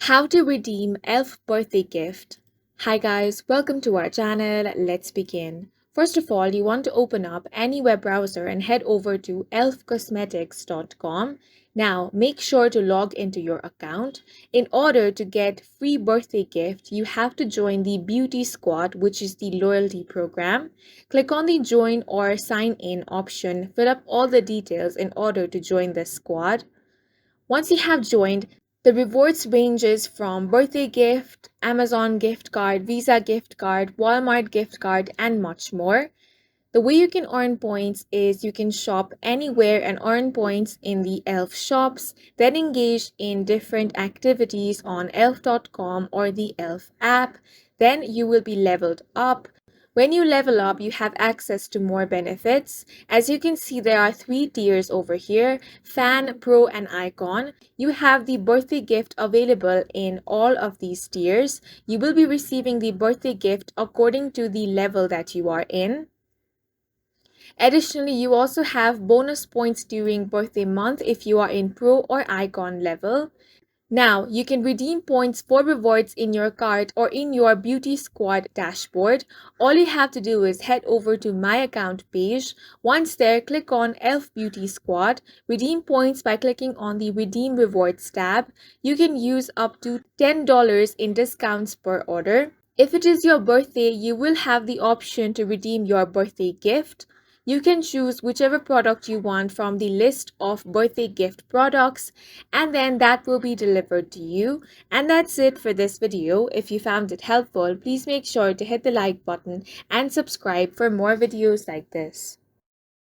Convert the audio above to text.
How to redeem e.l.f. birthday gift. Hi guys, welcome to our channel. Let's begin. First of all, you want to open up any web browser and head over to elfcosmetics.com. Now, make sure to log into your account. In order to get free birthday gift, you have to join the Beauty Squad, which is the loyalty program. Click on the join or sign in option. Fill up all the details in order to join the squad. Once you have joined, the rewards ranges from birthday gift, Amazon gift card, Visa gift card, Walmart gift card, and much more. The way you can earn points is you can shop anywhere and earn points in the e.l.f. shops, then engage in different activities on e.l.f.com or the e.l.f. app. Then you will be leveled up. When you level up, you have access to more benefits. As you can see, there are 3 tiers over here: Fan, Pro, and Icon. You have the birthday gift available in all of these tiers. You will be receiving the birthday gift according to the level that you are in. Additionally, you also have bonus points during birthday month if you are in Pro or Icon level. Now, you can redeem points for rewards in your cart or in your Beauty Squad dashboard. All you have to do is head over to My Account page. Once there, click on e.l.f. Beauty Squad. Redeem points by clicking on the Redeem Rewards tab. You can use up to $10 in discounts per order. If it is your birthday, you will have the option to redeem your birthday gift. You can choose whichever product you want from the list of birthday gift products, and then that will be delivered to you. And that's it for this video. If you found it helpful, please make sure to hit the like button and subscribe for more videos like this.